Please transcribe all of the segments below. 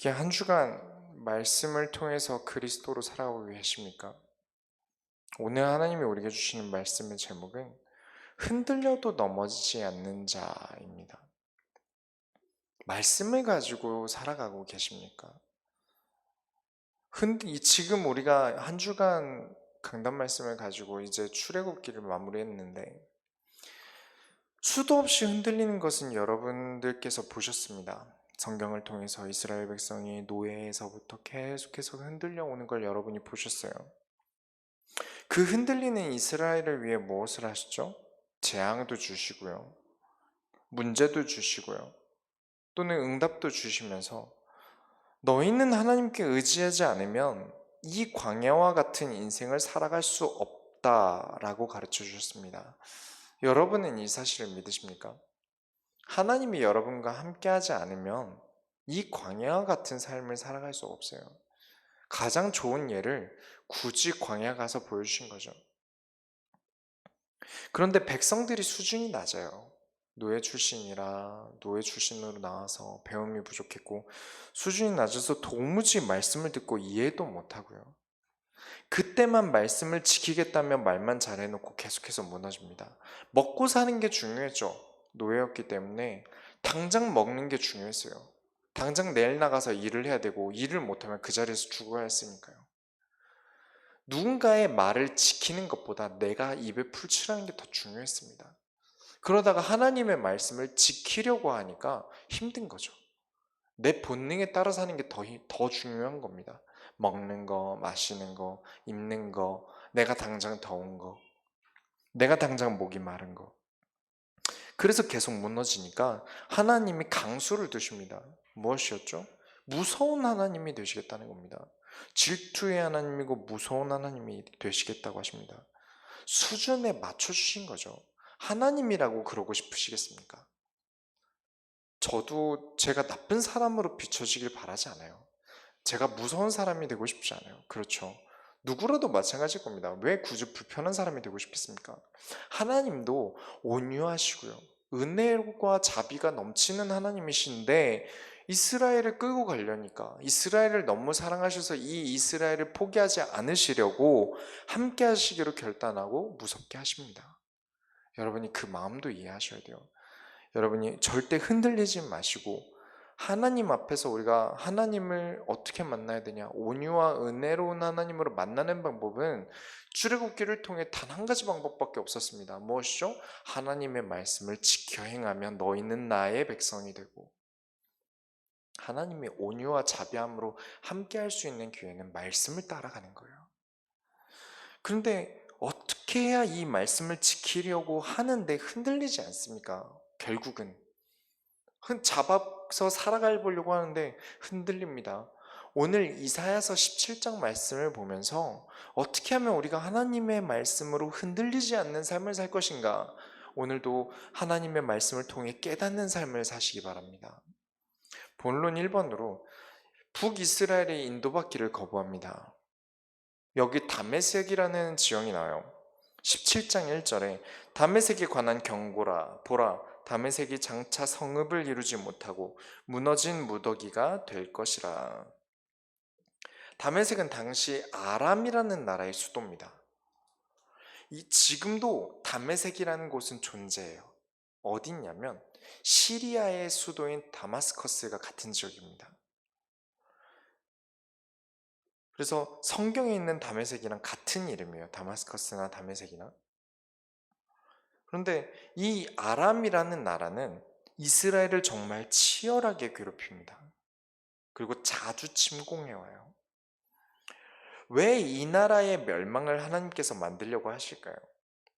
어떻게 한 주간 말씀을 통해서 그리스도로 살아가고 계십니까? 오늘 하나님이 우리에게 주시는 말씀의 제목은 흔들려도 넘어지지 않는 자입니다. 말씀을 가지고 살아가고 계십니까? 지금 우리가 한 주간 강단 말씀을 가지고 이제 출애굽기를 마무리했는데 수도 없이 흔들리는 것은 여러분들께서 보셨습니다. 성경을 통해서 이스라엘 백성이 노예에서부터 계속해서 흔들려 오는 걸 여러분이 보셨어요. 그 흔들리는 이스라엘을 위해 무엇을 하셨죠? 재앙도 주시고요. 문제도 주시고요. 또는 응답도 주시면서 너희는 하나님께 의지하지 않으면 이 광야와 같은 인생을 살아갈 수 없다라고 가르쳐 주셨습니다. 여러분은 이 사실을 믿으십니까? 하나님이 여러분과 함께하지 않으면 이 광야와 같은 삶을 살아갈 수 없어요. 가장 좋은 예를 굳이 광야 가서 보여주신 거죠. 그런데 백성들이 수준이 낮아요. 노예 출신으로 나와서 배움이 부족했고 수준이 낮아서 도무지 말씀을 듣고 이해도 못하고요. 그때만 말씀을 지키겠다면 말만 잘해놓고 계속해서 무너집니다. 먹고 사는 게 중요했죠. 노예였기 때문에 당장 먹는 게 중요했어요. 당장 내일 나가서 일을 해야 되고 일을 못하면 그 자리에서 죽어야 했으니까요. 누군가의 말을 지키는 것보다 내가 입에 풀칠하는 게 더 중요했습니다. 그러다가 하나님의 말씀을 지키려고 하니까 힘든 거죠. 내 본능에 따라 사는 게 더 중요한 겁니다. 먹는 거, 마시는 거, 입는 거, 내가 당장 더운 거, 내가 당장 목이 마른 거. 그래서 계속 무너지니까 하나님이 강수를 두십니다. 무엇이었죠? 무서운 하나님이 되시겠다는 겁니다. 질투의 하나님이고 무서운 하나님이 되시겠다고 하십니다. 수준에 맞춰주신 거죠. 하나님이라고 그러고 싶으시겠습니까? 저도 제가 나쁜 사람으로 비춰지길 바라지 않아요. 제가 무서운 사람이 되고 싶지 않아요. 그렇죠. 누구라도 마찬가지일 겁니다. 왜 굳이 불편한 사람이 되고 싶겠습니까? 하나님도 온유하시고요. 은혜와 자비가 넘치는 하나님이신데 이스라엘을 끌고 가려니까 이스라엘을 너무 사랑하셔서 이 이스라엘을 포기하지 않으시려고 함께 하시기로 결단하고 무섭게 하십니다. 여러분이 그 마음도 이해하셔야 돼요. 여러분이 절대 흔들리지 마시고 하나님 앞에서 우리가 하나님을 어떻게 만나야 되냐? 온유와 은혜로운 하나님으로 만나는 방법은 출애굽기를 통해 단 한 가지 방법밖에 없었습니다. 무엇이죠? 하나님의 말씀을 지켜 행하면 너희는 나의 백성이 되고 하나님의 온유와 자비함으로 함께 할 수 있는 기회는 말씀을 따라가는 거예요. 그런데 어떻게 해야 이 말씀을 지키려고 하는데 흔들리지 않습니까? 결국은 잡아서 살아가 보려고 하는데 흔들립니다. 오늘 이사야서 17장 말씀을 보면서 어떻게 하면 우리가 하나님의 말씀으로 흔들리지 않는 삶을 살 것인가? 오늘도 하나님의 말씀을 통해 깨닫는 삶을 사시기 바랍니다. 본론 1번으로 북이스라엘의 인도받기를 거부합니다. 여기 다메섹이라는 지형이 나와요. 17장 1절에 다메섹에 관한 경고라 보라 다메섹이 장차 성읍을 이루지 못하고 무너진 무더기가 될 것이라. 다메섹은 당시 아람이라는 나라의 수도입니다. 지금도 다메섹이라는 곳은 존재해요. 어디 있냐면 시리아의 수도인 다마스커스가 같은 지역입니다. 그래서 성경에 있는 다메섹이랑 같은 이름이에요. 다마스커스나 다메섹이나. 그런데 이 아람이라는 나라는 이스라엘을 정말 치열하게 괴롭힙니다. 그리고 자주 침공해와요. 왜 이 나라의 멸망을 하나님께서 만들려고 하실까요?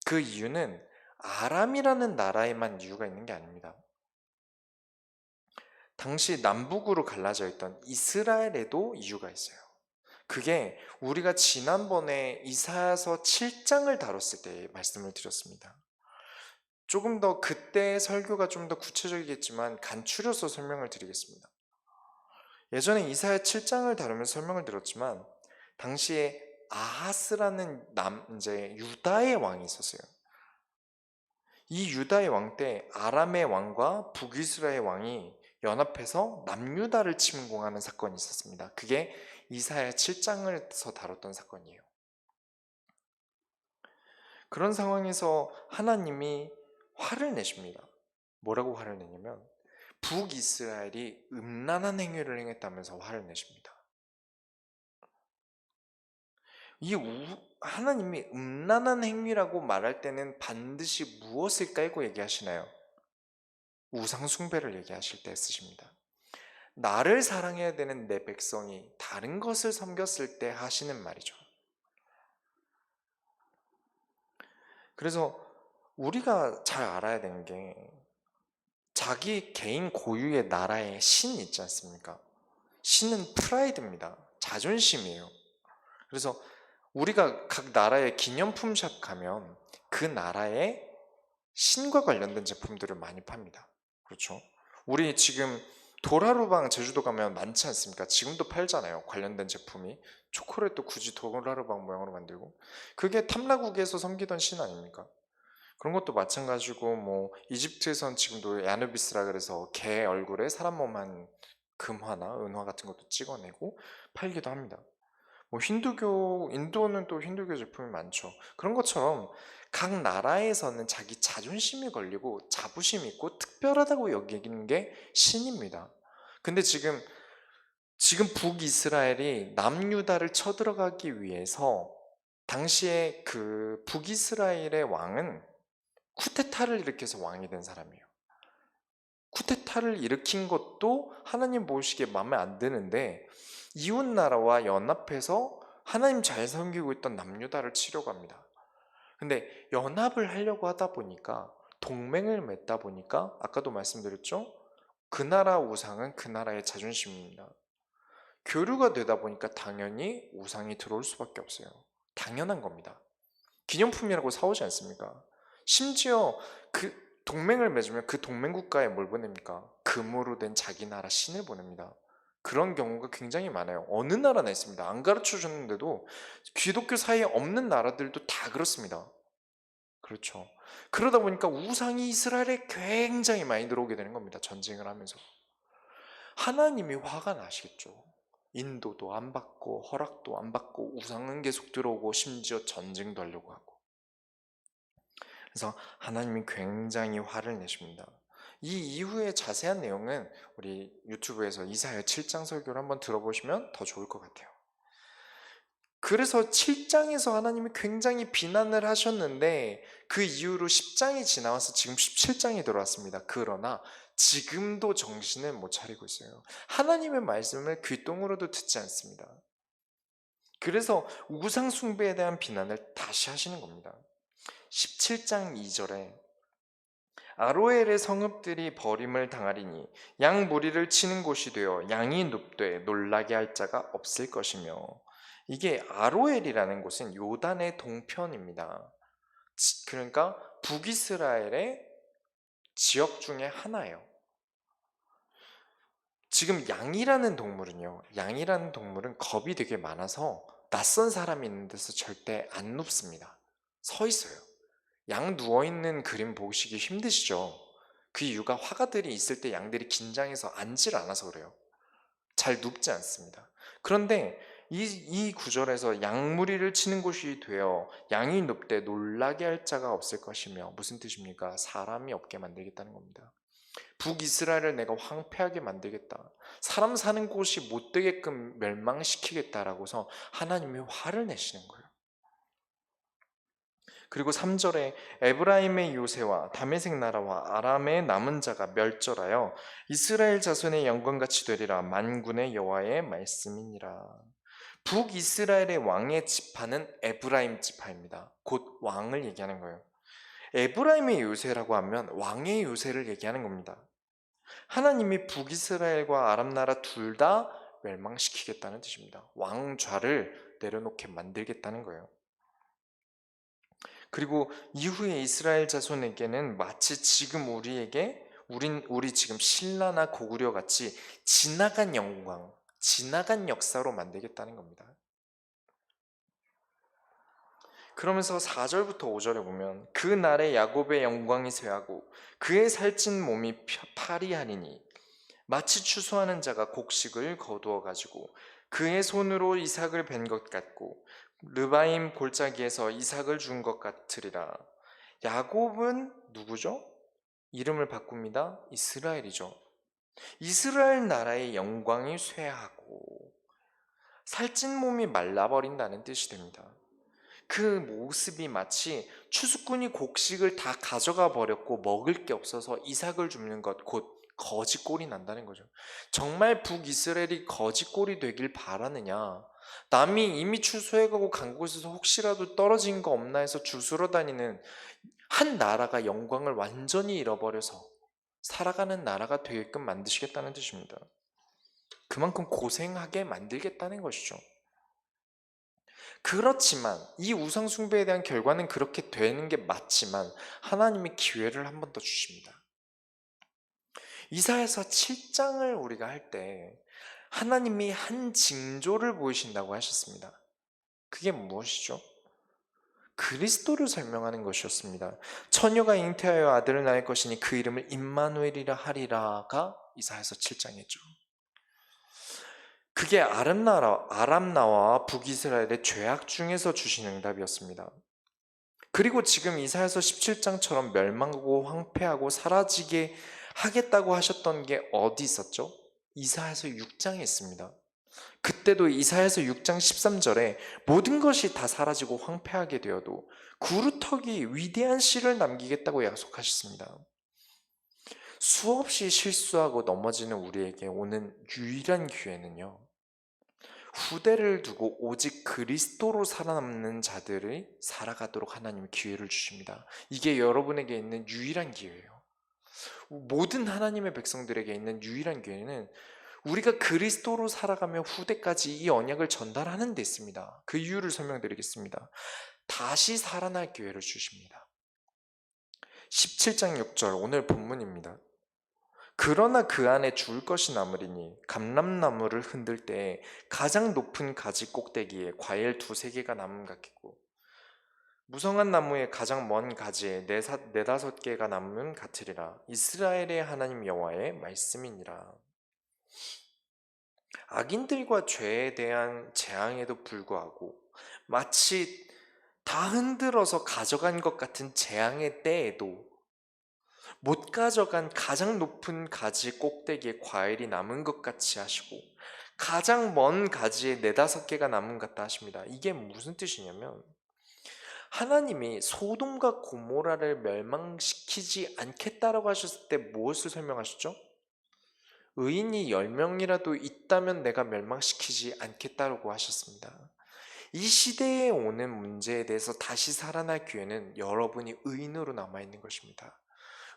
그 이유는 아람이라는 나라에만 이유가 있는 게 아닙니다. 당시 남북으로 갈라져 있던 이스라엘에도 이유가 있어요. 그게 우리가 지난번에 이사야서 7장을 다뤘을 때 말씀을 드렸습니다. 조금 더 그때의 설교가 좀 더 구체적이겠지만 간추려서 설명을 드리겠습니다. 예전에 이사야 7장을 다루면서 설명을 드렸지만 당시에 아하스라는 이제 유다의 왕이 있었어요. 이 유다의 왕 때 아람의 왕과 북이스라엘 왕이 연합해서 남유다를 침공하는 사건이 있었습니다. 그게 이사야 7장에서 다뤘던 사건이에요. 그런 상황에서 하나님이 화를 내십니다. 뭐라고 화를 내냐면 북이스라엘이 음란한 행위를 행했다면서 화를 내십니다. 하나님이 음란한 행위라고 말할 때는 반드시 무엇을 깔고 얘기하시나요? 우상숭배를 얘기하실 때 쓰십니다. 나를 사랑해야 되는 내 백성이 다른 것을 섬겼을 때 하시는 말이죠. 그래서 우리가 잘 알아야 되는 게 자기 개인 고유의 나라의 신 있지 않습니까? 신은 프라이드입니다. 자존심이에요. 그래서 우리가 각 나라의 기념품샵 가면 그 나라의 신과 관련된 제품들을 많이 팝니다. 그렇죠? 우리 지금 도라루방 제주도 가면 많지 않습니까? 지금도 팔잖아요. 관련된 제품이. 초콜릿도 굳이 도라루방 모양으로 만들고. 그게 탐라국에서 섬기던 신 아닙니까? 그런 것도 마찬가지고 뭐 이집트에선 지금도 야누비스라 그래서 개 얼굴에 사람 몸한 금화나 은화 같은 것도 찍어내고 팔기도 합니다. 뭐 인도는 또 힌두교 제품이 많죠. 그런 것처럼 각 나라에서는 자기 자존심이 걸리고 자부심이 있고 특별하다고 여기는 게 신입니다. 근데 지금 북이스라엘이 남유다를 쳐들어가기 위해서 당시에 그 북이스라엘의 왕은 쿠데타를 일으켜서 왕이 된 사람이에요. 쿠데타를 일으킨 것도 하나님 보시기에 마음에 안 드는데 이웃 나라와 연합해서 하나님 잘 섬기고 있던 남유다를 치려고 합니다. 근데 연합을 하려고 하다 보니까 동맹을 맺다 보니까 아까도 말씀드렸죠? 그 나라 우상은 그 나라의 자존심입니다. 교류가 되다 보니까 당연히 우상이 들어올 수밖에 없어요. 당연한 겁니다. 기념품이라고 사오지 않습니까? 심지어 그 동맹을 맺으면 그 동맹 국가에 뭘 보냅니까? 금으로 된 자기 나라 신을 보냅니다. 그런 경우가 굉장히 많아요. 어느 나라나 있습니다. 안 가르쳐 줬는데도 기독교 사이에 없는 나라들도 다 그렇습니다. 그렇죠. 그러다 보니까 우상이 이스라엘에 굉장히 많이 들어오게 되는 겁니다. 전쟁을 하면서. 하나님이 화가 나시겠죠. 인도도 안 받고 허락도 안 받고 우상은 계속 들어오고 심지어 전쟁도 하려고 하고. 그래서 하나님이 굉장히 화를 내십니다. 이 이후의 자세한 내용은 우리 유튜브에서 이사야 7장 설교를 한번 들어보시면 더 좋을 것 같아요. 그래서 7장에서 하나님이 굉장히 비난을 하셨는데 그 이후로 10장이 지나와서 지금 17장이 들어왔습니다. 그러나 지금도 정신을 못 차리고 있어요. 하나님의 말씀을 귓등으로도 듣지 않습니다. 그래서 우상 숭배에 대한 비난을 다시 하시는 겁니다. 17장 2절에 아로엘의 성읍들이 버림을 당하리니 양 무리를 치는 곳이 되어 양이 눕되 놀라게 할 자가 없을 것이며, 이게 아로엘이라는 곳은 요단의 동편입니다. 그러니까 북이스라엘의 지역 중에 하나예요. 지금 양이라는 동물은 겁이 되게 많아서 낯선 사람이 있는 데서 절대 안 눕습니다. 서 있어요. 양 누워있는 그림 보시기 힘드시죠? 그 이유가 화가들이 있을 때 양들이 긴장해서 앉질 않아서 그래요. 잘 눕지 않습니다. 그런데 이 구절에서 양무리를 치는 곳이 되어 양이 눕되 놀라게 할 자가 없을 것이며, 무슨 뜻입니까? 사람이 없게 만들겠다는 겁니다. 북이스라엘을 내가 황폐하게 만들겠다. 사람 사는 곳이 못 되게끔 멸망시키겠다라고서 하나님이 화를 내시는 거예요. 그리고 3절에 에브라임의 요새와 다메섹 나라와 아람의 남은 자가 멸절하여 이스라엘 자손의 영광같이 되리라. 만군의 여호와의 말씀이니라. 북이스라엘의 왕의 지파는 에브라임 지파입니다. 곧 왕을 얘기하는 거예요. 에브라임의 요새라고 하면 왕의 요새를 얘기하는 겁니다. 하나님이 북이스라엘과 아람 나라 둘 다 멸망시키겠다는 뜻입니다. 왕좌를 내려놓게 만들겠다는 거예요. 그리고 이후에 이스라엘 자손에게는 마치 지금 우리 지금 신라나 고구려 같이 지나간 영광, 지나간 역사로 만들겠다는 겁니다. 그러면서 4절부터 5절에 보면 그 날에 야곱의 영광이 쇠하고 그의 살찐 몸이 파리하리니 마치 추수하는 자가 곡식을 거두어 가지고 그의 손으로 이삭을 벤 것 같고 르바임 골짜기에서 이삭을 준 것 같으리라. 야곱은 누구죠? 이름을 바꿉니다. 이스라엘이죠. 이스라엘 나라의 영광이 쇠하고 살찐 몸이 말라버린다는 뜻이 됩니다. 그 모습이 마치 추수꾼이 곡식을 다 가져가 버렸고 먹을 게 없어서 이삭을 줍는 것, 곧 거지꼴이 난다는 거죠. 정말 북이스라엘이 거지꼴이 되길 바라느냐? 남이 이미 추수해가고 간 곳에서 혹시라도 떨어진 거 없나 해서 주스러 다니는 한 나라가 영광을 완전히 잃어버려서 살아가는 나라가 되게끔 만드시겠다는 뜻입니다. 그만큼 고생하게 만들겠다는 것이죠. 그렇지만 이 우상 숭배에 대한 결과는 그렇게 되는 게 맞지만 하나님이 기회를 한 번 더 주십니다. 이사야서 7장을 우리가 할 때 하나님이 한 징조를 보이신다고 하셨습니다. 그게 무엇이죠? 그리스도를 설명하는 것이었습니다. 처녀가 잉태하여 아들을 낳을 것이니 그 이름을 임마누엘이라 하리라가 이사야서 7장이죠. 그게 아람 나라와 북이스라엘의 죄악 중에서 주신 응답이었습니다. 그리고 지금 이사야서 17장처럼 멸망하고 황폐하고 사라지게 하겠다고 하셨던 게 어디 있었죠? 이사야서 6장에 있습니다. 그때도 이사야서 6장 13절에 모든 것이 다 사라지고 황폐하게 되어도 구루터기 위대한 씨를 남기겠다고 약속하셨습니다. 수없이 실수하고 넘어지는 우리에게 오는 유일한 기회는요, 후대를 두고 오직 그리스도로 살아남는 자들이 살아가도록 하나님이 기회를 주십니다. 이게 여러분에게 있는 유일한 기회예요. 모든 하나님의 백성들에게 있는 유일한 기회는 우리가 그리스도로 살아가며 후대까지 이 언약을 전달하는 데 있습니다. 그 이유를 설명드리겠습니다. 다시 살아날 기회를 주십니다. 17장 6절 오늘 본문입니다. 그러나 그 안에 죽을 것이 남으리니 감람나무를 흔들 때 가장 높은 가지 꼭대기에 과일 두세 개가 남음 같겠고 무성한 나무의 가장 먼 가지에 네다섯 개가 남음 같으리라. 이스라엘의 하나님 여호와의 말씀이니라. 악인들과 죄에 대한 재앙에도 불구하고 마치 다 흔들어서 가져간 것 같은 재앙의 때에도 못 가져간 가장 높은 가지 꼭대기에 과일이 남은 것 같이 하시고 가장 먼 가지에 네다섯 개가 남은 것 같다 하십니다. 이게 무슨 뜻이냐면 하나님이 소돔과 고모라를 멸망시키지 않겠다라고 하셨을 때 무엇을 설명하셨죠? 의인이 10명이라도 있다면 내가 멸망시키지 않겠다라고 하셨습니다. 이 시대에 오는 문제에 대해서 다시 살아날 기회는 여러분이 의인으로 남아있는 것입니다.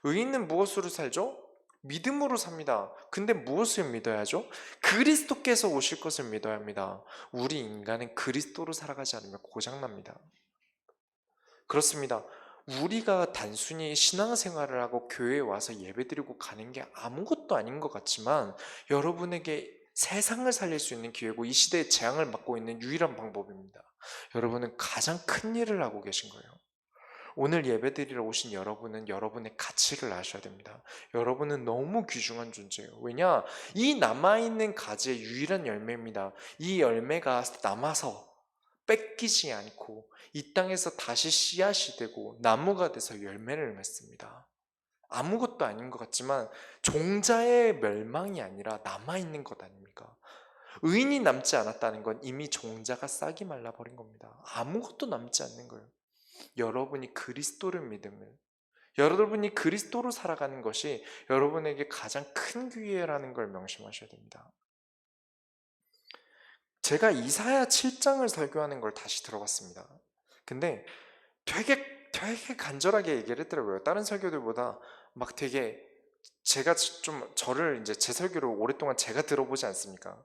의인은 무엇으로 살죠? 믿음으로 삽니다. 근데 무엇을 믿어야죠? 그리스도께서 오실 것을 믿어야 합니다. 우리 인간은 그리스도로 살아가지 않으면 고장납니다. 그렇습니다. 우리가 단순히 신앙생활을 하고 교회에 와서 예배드리고 가는 게 아무것도 아닌 것 같지만 여러분에게 세상을 살릴 수 있는 기회고 이 시대의 재앙을 막고 있는 유일한 방법입니다. 여러분은 가장 큰 일을 하고 계신 거예요. 오늘 예배드리러 오신 여러분은 여러분의 가치를 아셔야 됩니다. 여러분은 너무 귀중한 존재예요. 왜냐? 이 남아있는 가지의 유일한 열매입니다. 이 열매가 남아서 뺏기지 않고 이 땅에서 다시 씨앗이 되고 나무가 돼서 열매를 맺습니다. 아무것도 아닌 것 같지만 종자의 멸망이 아니라 남아있는 것 아닙니까? 의인이 남지 않았다는 건 이미 종자가 싹이 말라버린 겁니다. 아무것도 남지 않는 거예요. 여러분이 그리스도를 믿으면 여러분이 그리스도로 살아가는 것이 여러분에게 가장 큰 기회라는 걸 명심하셔야 됩니다. 제가 이사야 7장을 설교하는 걸 다시 들어봤습니다. 근데 되게 간절하게 얘기를 했더라고요. 다른 설교들보다 막 되게 제가 좀 저를 이제 제 설교를 오랫동안 제가 들어보지 않습니까?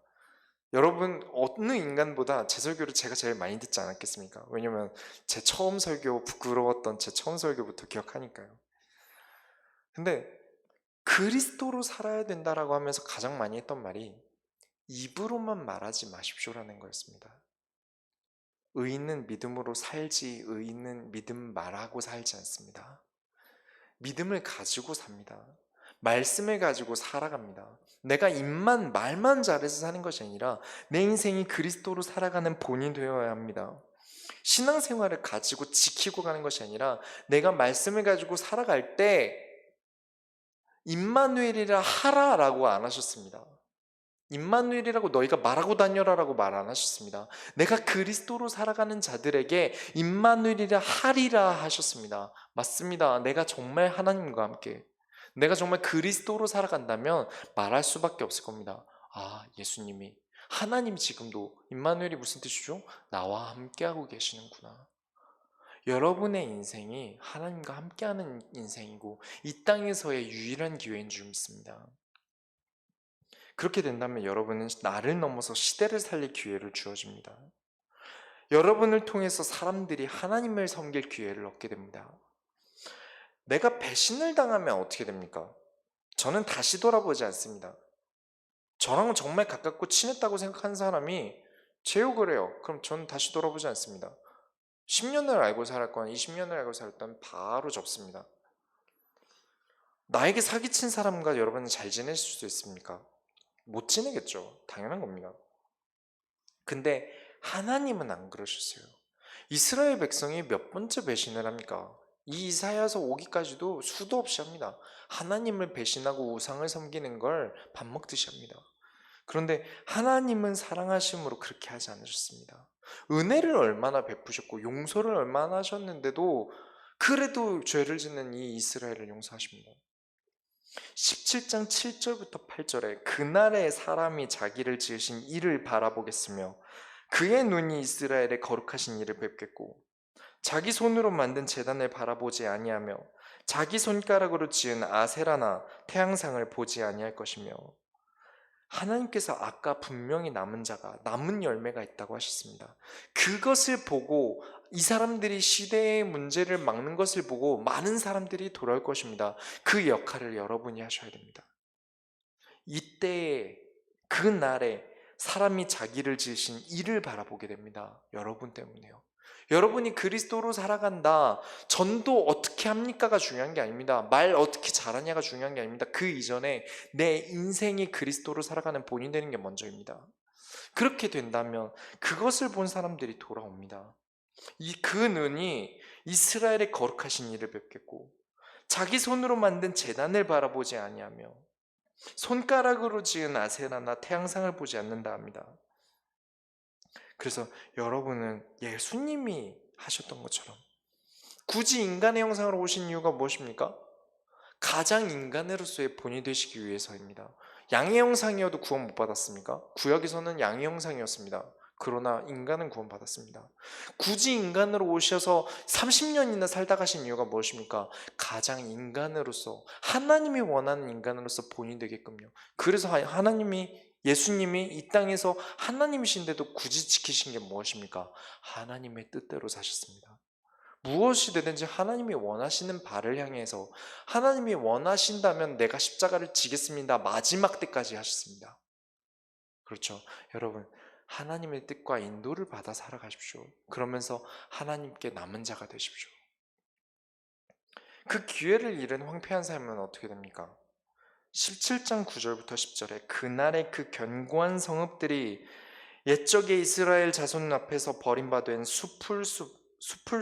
여러분 어느 인간보다 제 설교를 제가 제일 많이 듣지 않았겠습니까? 왜냐면 제 처음 설교 부끄러웠던 제 처음 설교부터 기억하니까요. 근데 그리스도로 살아야 된다라고 하면서 가장 많이 했던 말이 입으로만 말하지 마십시오라는 거였습니다. 의인은 믿음으로 살지 의인은 믿음 말하고 살지 않습니다. 믿음을 가지고 삽니다. 말씀을 가지고 살아갑니다. 내가 입만 말만 잘해서 사는 것이 아니라 내 인생이 그리스도로 살아가는 본이 되어야 합니다. 신앙생활을 가지고 지키고 가는 것이 아니라 내가 말씀을 가지고 살아갈 때 임마누엘이라 하라라고 안 하셨습니다. 임마누엘이라고 너희가 말하고 다녀라라고 말 안 하셨습니다. 내가 그리스도로 살아가는 자들에게 임마누엘이라 하리라 하셨습니다. 맞습니다. 내가 정말 하나님과 함께, 내가 정말 그리스도로 살아간다면 말할 수밖에 없을 겁니다. 아, 예수님이, 하나님 지금도, 임마누엘이 무슨 뜻이죠? 나와 함께하고 계시는구나. 여러분의 인생이 하나님과 함께하는 인생이고 이 땅에서의 유일한 기회인 줄 믿습니다. 그렇게 된다면 여러분은 나를 넘어서 시대를 살릴 기회를 주어집니다. 여러분을 통해서 사람들이 하나님을 섬길 기회를 얻게 됩니다. 내가 배신을 당하면 어떻게 됩니까? 저는 다시 돌아보지 않습니다. 저랑 정말 가깝고 친했다고 생각하는 사람이 제욕을 해요. 그럼 저는 다시 돌아보지 않습니다. 10년을 알고 살았거나 20년을 알고 살았다면 바로 접습니다. 나에게 사기친 사람과 여러분은 잘 지내실 수 있습니까? 못 지내겠죠. 당연한 겁니다. 근데 하나님은 안 그러셨어요. 이스라엘 백성이 몇 번째 배신을 합니까? 이 이사야서 오기까지도 수도 없이 합니다. 하나님을 배신하고 우상을 섬기는 걸 밥 먹듯이 합니다. 그런데 하나님은 사랑하심으로 그렇게 하지 않으셨습니다. 은혜를 얼마나 베푸셨고 용서를 얼마나 하셨는데도 그래도 죄를 짓는 이 이스라엘을 용서하십니다. 17장 7절부터 8절에 그날에 사람이 자기를 지으신 이를 바라보겠으며 그의 눈이 이스라엘의 거룩하신 이를 뵙겠고 자기 손으로 만든 제단을 바라보지 아니하며 자기 손가락으로 지은 아세라나 태양상을 보지 아니할 것이며 하나님께서 아까 분명히 남은 자가 남은 열매가 있다고 하셨습니다. 그것을 보고 이 사람들이 시대의 문제를 막는 것을 보고 많은 사람들이 돌아올 것입니다. 그 역할을 여러분이 하셔야 됩니다. 이때에 그 날에 사람이 자기를 지으신 이를 바라보게 됩니다. 여러분 때문에요. 여러분이 그리스도로 살아간다. 전도 어떻게 합니까가 중요한 게 아닙니다. 말 어떻게 잘하냐가 중요한 게 아닙니다. 그 이전에 내 인생이 그리스도로 살아가는 본이 되는 게 먼저입니다. 그렇게 된다면 그것을 본 사람들이 돌아옵니다. 그 눈이 이스라엘의 거룩하신 이를 뵙겠고 자기 손으로 만든 제단을 바라보지 아니하며 손가락으로 지은 아세라나 태양상을 보지 않는다 합니다. 그래서 여러분은 예수님이 하셨던 것처럼 굳이 인간의 형상으로 오신 이유가 무엇입니까? 가장 인간으로서의 본이 되시기 위해서입니다. 양의 형상이어도 구원 못 받았습니까? 구약에서는 양의 형상이었습니다. 그러나 인간은 구원받았습니다. 굳이 인간으로 오셔서 30년이나 살다 가신 이유가 무엇입니까? 가장 인간으로서 하나님이 원하는 인간으로서 본이 되게끔요. 그래서 예수님이 이 땅에서 하나님이신데도 굳이 지키신 게 무엇입니까? 하나님의 뜻대로 사셨습니다. 무엇이 되든지 하나님이 원하시는 바를 향해서 하나님이 원하신다면 내가 십자가를 지겠습니다. 마지막 때까지 하셨습니다. 그렇죠. 여러분, 하나님의 뜻과 인도를 받아 살아가십시오. 그러면서 하나님께 남은 자가 되십시오. 그 기회를 잃은 황폐한 삶은 어떻게 됩니까? 17장 9절부터 10절에 그날의 그 견고한 성읍들이 옛적의 이스라엘 자손 앞에서 버림받은 수풀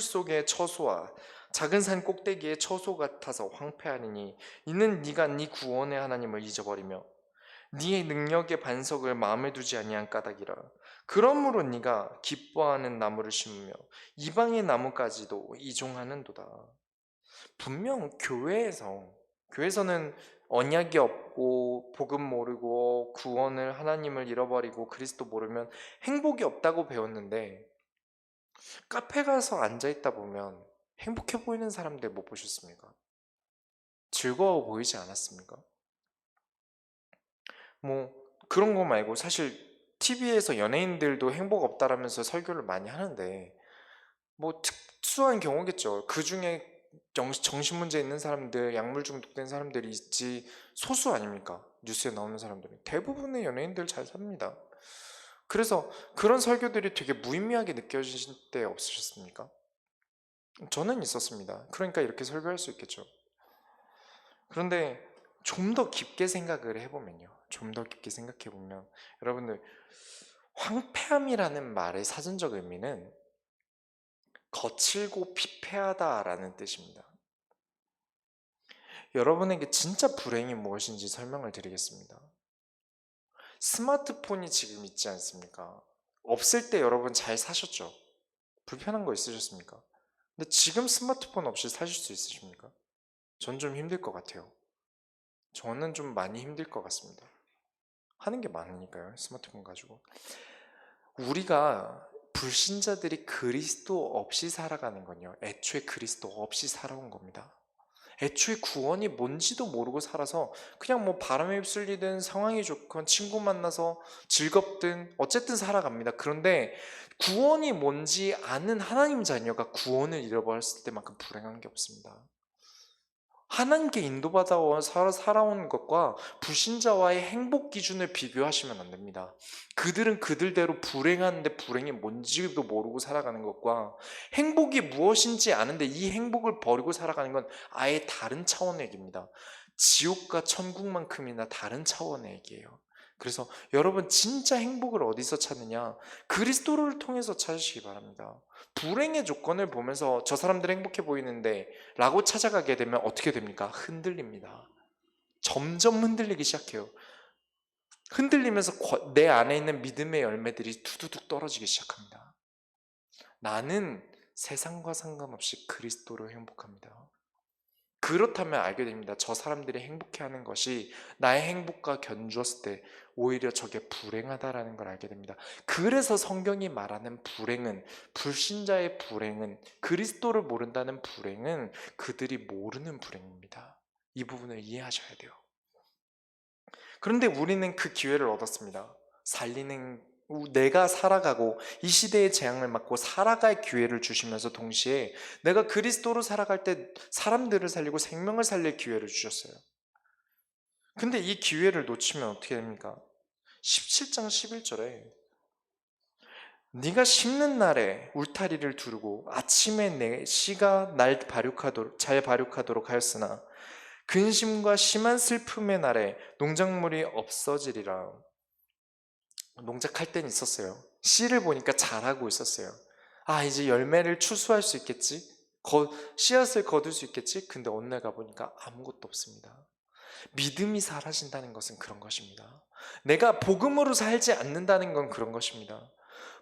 속의 처소와 작은 산 꼭대기의 처소 같아서 황폐하리니 이는 네가 네 구원의 하나님을 잊어버리며 네 능력의 반석을 마음에 두지 아니한 까닭이라. 그러므로 네가 기뻐하는 나무를 심으며 이방의 나무까지도 이종하는도다. 분명 교회에서는 언약이 없고 복음 모르고 구원을 하나님을 잃어버리고 그리스도 모르면 행복이 없다고 배웠는데 카페 가서 앉아있다 보면 행복해 보이는 사람들 못 보셨습니까? 즐거워 보이지 않았습니까? 뭐 그런 거 말고 사실 TV에서 연예인들도 행복 없다라면서 설교를 많이 하는데 뭐 특수한 경우겠죠. 그 중에 정신 문제 있는 사람들, 약물 중독된 사람들이 있지 소수 아닙니까? 뉴스에 나오는 사람들은 대부분의 연예인들 잘 삽니다. 그래서 그런 설교들이 되게 무의미하게 느껴지실 때 없으셨습니까? 저는 있었습니다. 그러니까 이렇게 설교할 수 있겠죠. 그런데 좀 더 깊게 생각을 해보면요. 좀 더 깊게 생각해보면 여러분들 황폐함이라는 말의 사전적 의미는 거칠고 피폐하다라는 뜻입니다. 여러분에게 진짜 불행이 무엇인지 설명을 드리겠습니다. 스마트폰이 지금 있지 않습니까? 없을 때 여러분 잘 사셨죠? 불편한 거 있으셨습니까? 근데 지금 스마트폰 없이 사실 수 있으십니까? 전 좀 힘들 것 같아요. 저는 좀 많이 힘들 것 같습니다. 하는 게 많으니까요, 스마트폰 가지고. 우리가 불신자들이 그리스도 없이 살아가는 건요, 애초에 그리스도 없이 살아온 겁니다. 애초에 구원이 뭔지도 모르고 살아서 그냥 뭐 바람에 휩쓸리든 상황이 좋건 친구 만나서 즐겁든 어쨌든 살아갑니다. 그런데 구원이 뭔지 아는 하나님 자녀가 구원을 잃어버렸을 때만큼 불행한 게 없습니다. 하나님께 인도받아 살아온 것과 불신자와의 행복 기준을 비교하시면 안 됩니다. 그들은 그들대로 불행한데 불행이 뭔지도 모르고 살아가는 것과 행복이 무엇인지 아는데 이 행복을 버리고 살아가는 건 아예 다른 차원의 얘기입니다. 지옥과 천국만큼이나 다른 차원의 얘기예요. 그래서 여러분 진짜 행복을 어디서 찾느냐? 그리스도를 통해서 찾으시기 바랍니다. 불행의 조건을 보면서 저 사람들 행복해 보이는데 라고 찾아가게 되면 어떻게 됩니까? 흔들립니다. 점점 흔들리기 시작해요. 흔들리면서 내 안에 있는 믿음의 열매들이 투두둑 떨어지기 시작합니다. 나는 세상과 상관없이 그리스도로 행복합니다. 그렇다면 알게 됩니다. 저 사람들이 행복해하는 것이 나의 행복과 견주었을 때 오히려 저게 불행하다라는 걸 알게 됩니다. 그래서 성경이 말하는 불행은, 불신자의 불행은, 그리스도를 모른다는 불행은 그들이 모르는 불행입니다. 이 부분을 이해하셔야 돼요. 그런데 우리는 그 기회를 얻었습니다. 내가 살아가고 이 시대의 재앙을 맞고 살아갈 기회를 주시면서 동시에 내가 그리스도로 살아갈 때 사람들을 살리고 생명을 살릴 기회를 주셨어요. 근데 이 기회를 놓치면 어떻게 됩니까? 17장 11절에 네가 심는 날에 울타리를 두르고 아침에 내 씨가 잘 발육하도록 하였으나 근심과 심한 슬픔의 날에 농작물이 없어지리라. 농작할 땐 있었어요. 씨를 보니까 자라고 있었어요. 아, 이제 열매를 추수할 수 있겠지? 씨앗을 거둘 수 있겠지? 근데 어느 날 가보니까 아무것도 없습니다. 믿음이 사라진다는 것은 그런 것입니다. 내가 복음으로 살지 않는다는 건 그런 것입니다.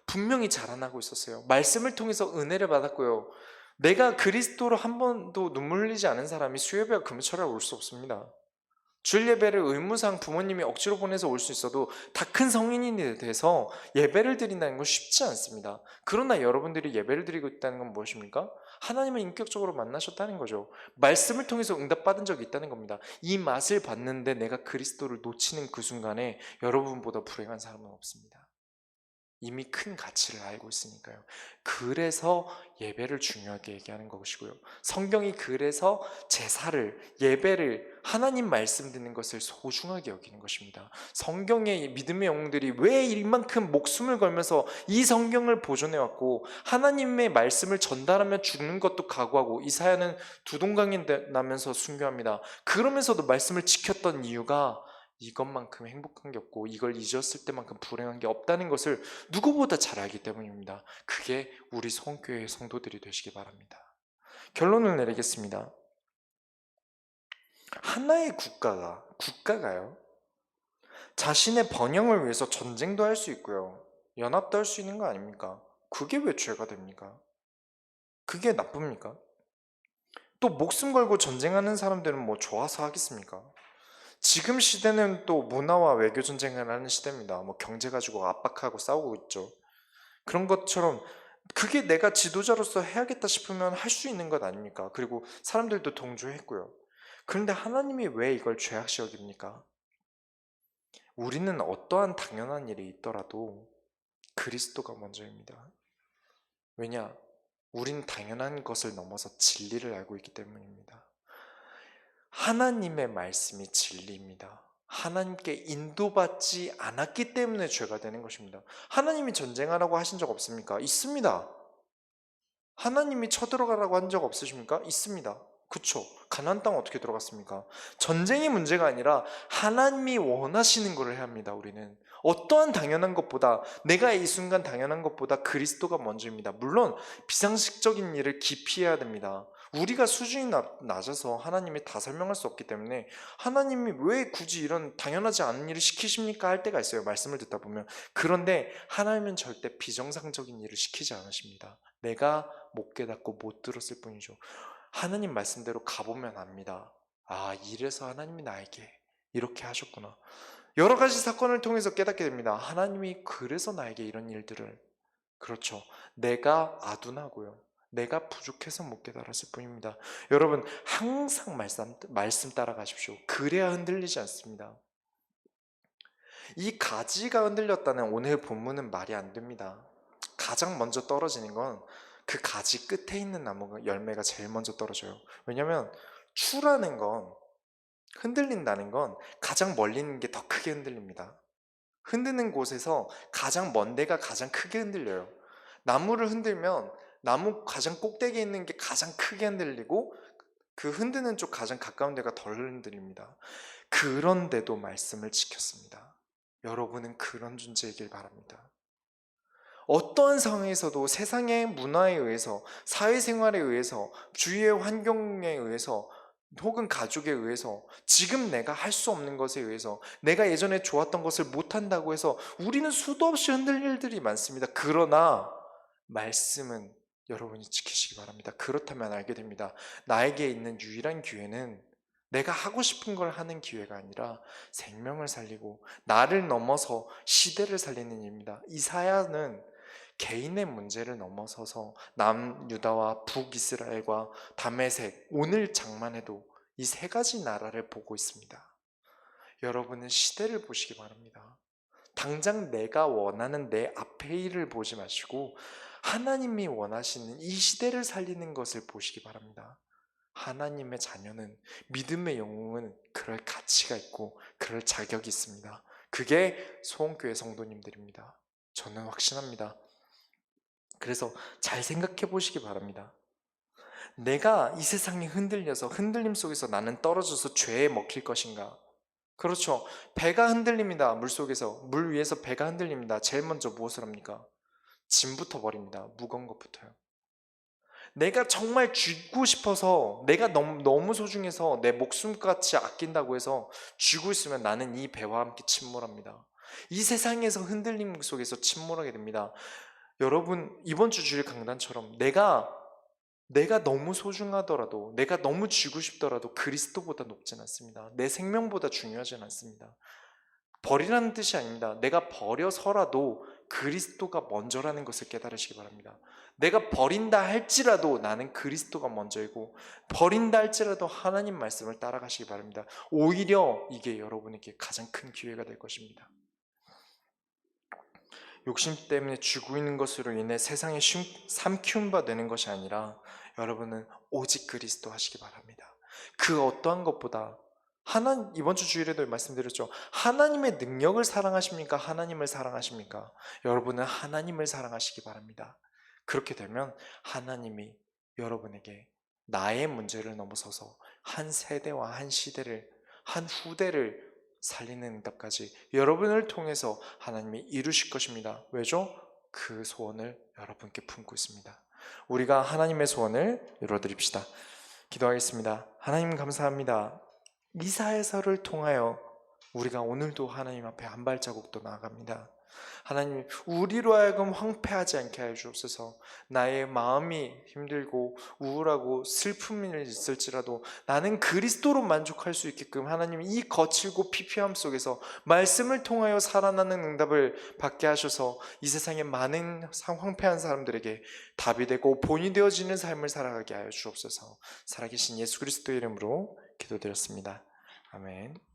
분명히 자라나고 있었어요. 말씀을 통해서 은혜를 받았고요. 내가 그리스도로 한 번도 눈물 흘리지 않은 사람이 수요예배와 금요철에 올 수 없습니다. 주일 예배를 의무상 부모님이 억지로 보내서 올 수 있어도 다 큰 성인이 돼서 예배를 드린다는 건 쉽지 않습니다. 그러나 여러분들이 예배를 드리고 있다는 건 무엇입니까? 하나님을 인격적으로 만나셨다는 거죠. 말씀을 통해서 응답받은 적이 있다는 겁니다. 이 맛을 봤는데 내가 그리스도를 놓치는 그 순간에 여러분보다 불행한 사람은 없습니다. 이미 큰 가치를 알고 있으니까요. 그래서 예배를 중요하게 얘기하는 것이고요. 성경이 그래서 제사를, 예배를, 하나님 말씀 듣는 것을 소중하게 여기는 것입니다. 성경의 믿음의 영웅들이 왜 이만큼 목숨을 걸면서 이 성경을 보존해왔고 하나님의 말씀을 전달하며 죽는 것도 각오하고 이사야는 두동강이 나면서 순교합니다. 그러면서도 말씀을 지켰던 이유가 이것만큼 행복한 게 없고 이걸 잊었을 때만큼 불행한 게 없다는 것을 누구보다 잘 알기 때문입니다. 그게 우리 성교회의 성도들이 되시기 바랍니다. 결론을 내리겠습니다. 하나의 국가가요, 자신의 번영을 위해서 전쟁도 할 수 있고요, 연합도 할 수 있는 거 아닙니까? 그게 왜 죄가 됩니까? 그게 나쁩니까? 또 목숨 걸고 전쟁하는 사람들은 뭐 좋아서 하겠습니까? 지금 시대는 또 문화와 외교 전쟁을 하는 시대입니다. 뭐 경제 가지고 압박하고 싸우고 있죠. 그런 것처럼 그게 내가 지도자로서 해야겠다 싶으면 할 수 있는 것 아닙니까? 그리고 사람들도 동조했고요. 그런데 하나님이 왜 이걸 죄악시 여깁니까? 우리는 어떠한 당연한 일이 있더라도 그리스도가 먼저입니다. 왜냐? 우린 당연한 것을 넘어서 진리를 알고 있기 때문입니다. 하나님의 말씀이 진리입니다. 하나님께 인도받지 않았기 때문에 죄가 되는 것입니다. 하나님이 전쟁하라고 하신 적 없습니까? 있습니다. 하나님이 쳐들어가라고 한 적 없으십니까? 있습니다. 그쵸? 가나안 땅 어떻게 들어갔습니까? 전쟁이 문제가 아니라 하나님이 원하시는 것을 해야 합니다. 우리는 어떠한 당연한 것보다, 내가 이 순간 당연한 것보다 그리스도가 먼저입니다. 물론 비상식적인 일을 기피해야 됩니다. 우리가 수준이 낮아서 하나님이 다 설명할 수 없기 때문에 하나님이 왜 굳이 이런 당연하지 않은 일을 시키십니까 할 때가 있어요. 말씀을 듣다 보면. 그런데 하나님은 절대 비정상적인 일을 시키지 않으십니다. 내가 못 깨닫고 못 들었을 뿐이죠. 하나님 말씀대로 가보면 압니다. 아, 이래서 하나님이 나에게 이렇게 하셨구나. 여러 가지 사건을 통해서 깨닫게 됩니다. 하나님이 그래서 나에게 이런 일들을, 그렇죠, 내가 아둔하고요, 내가 부족해서 못 깨달았을 뿐입니다. 여러분, 항상 말씀 따라가십시오. 그래야 흔들리지 않습니다. 이 가지가 흔들렸다는 오늘 본문은 말이 안 됩니다. 가장 먼저 떨어지는 건 그 가지 끝에 있는 나무가, 열매가 제일 먼저 떨어져요. 왜냐하면 추라는 건, 흔들린다는 건 가장 멀리 있는 게 더 크게 흔들립니다. 흔드는 곳에서 가장 먼 데가 가장 크게 흔들려요. 나무를 흔들면 나무 가장 꼭대기에 있는 게 가장 크게 흔들리고 그 흔드는 쪽 가장 가까운 데가 덜 흔들립니다. 그런데도 말씀을 지켰습니다. 여러분은 그런 존재이길 바랍니다. 어떠한 상황에서도 세상의 문화에 의해서, 사회생활에 의해서, 주위의 환경에 의해서, 혹은 가족에 의해서, 지금 내가 할 수 없는 것에 의해서, 내가 예전에 좋았던 것을 못한다고 해서 우리는 수도 없이 흔들릴 일들이 많습니다. 그러나 말씀은 여러분이 지키시기 바랍니다. 그렇다면 알게 됩니다. 나에게 있는 유일한 기회는 내가 하고 싶은 걸 하는 기회가 아니라 생명을 살리고 나를 넘어서 시대를 살리는 일입니다. 이사야는 개인의 문제를 넘어서서 남유다와 북이스라엘과 다메섹, 오늘 장만해도 이 세 가지 나라를 보고 있습니다. 여러분은 시대를 보시기 바랍니다. 당장 내가 원하는 내 앞의 일을 보지 마시고 하나님이 원하시는 이 시대를 살리는 것을 보시기 바랍니다. 하나님의 자녀는, 믿음의 영웅은 그럴 가치가 있고 그럴 자격이 있습니다. 그게 소원교회 성도님들입니다. 저는 확신합니다. 그래서 잘 생각해 보시기 바랍니다. 내가 이 세상에 흔들려서 흔들림 속에서 나는 떨어져서 죄에 먹힐 것인가? 그렇죠. 배가 흔들립니다. 물속에서, 물 위에서 배가 흔들립니다. 제일 먼저 무엇을 합니까? 짐부터 버립니다. 무거운 것부터요. 내가 정말 쥐고 싶어서, 내가 너무 소중해서 내 목숨같이 아낀다고 해서 쥐고 있으면 나는 이 배와 함께 침몰합니다. 이 세상에서 흔들림 속에서 침몰하게 됩니다. 여러분, 이번 주 주일 강단처럼 내가 너무 소중하더라도, 내가 너무 쥐고 싶더라도 그리스도보다 높진 않습니다. 내 생명보다 중요하진 않습니다. 버리라는 뜻이 아닙니다. 내가 버려서라도 그리스도가 먼저라는 것을 깨달으시기 바랍니다. 내가 버린다 할지라도 나는 그리스도가 먼저이고, 버린다 할지라도 하나님 말씀을 따라가시기 바랍니다. 오히려 이게 여러분에게 가장 큰 기회가 될 것입니다. 욕심 때문에 쥐고 있는 것으로 인해 세상에 삼키운 바 되는 것이 아니라 여러분은 오직 그리스도 하시기 바랍니다. 그 어떠한 것보다, 이번 주 주일에도 말씀드렸죠. 하나님의 능력을 사랑하십니까? 하나님을 사랑하십니까? 여러분은 하나님을 사랑하시기 바랍니다. 그렇게 되면 하나님이 여러분에게 나의 문제를 넘어서서 한 세대와 한 시대를, 한 후대를 살리는 응답까지 여러분을 통해서 하나님이 이루실 것입니다. 왜죠? 그 소원을 여러분께 품고 있습니다. 우리가 하나님의 소원을 이루어드립시다. 기도하겠습니다. 하나님 감사합니다. 이사야서를 통하여 우리가 오늘도 하나님 앞에 한 발자국 더 나아갑니다. 하나님, 우리로 하여금 황폐하지 않게 하여 주옵소서. 나의 마음이 힘들고 우울하고 슬픔이 있을지라도 나는 그리스도로 만족할 수 있게끔 하나님, 이 거칠고 피폐함 속에서 말씀을 통하여 살아나는 응답을 받게 하셔서 이 세상의 많은 황폐한 사람들에게 답이 되고 본이 되어지는 삶을 살아가게 하여 주옵소서. 살아계신 예수 그리스도의 이름으로 기도드렸습니다. 아멘.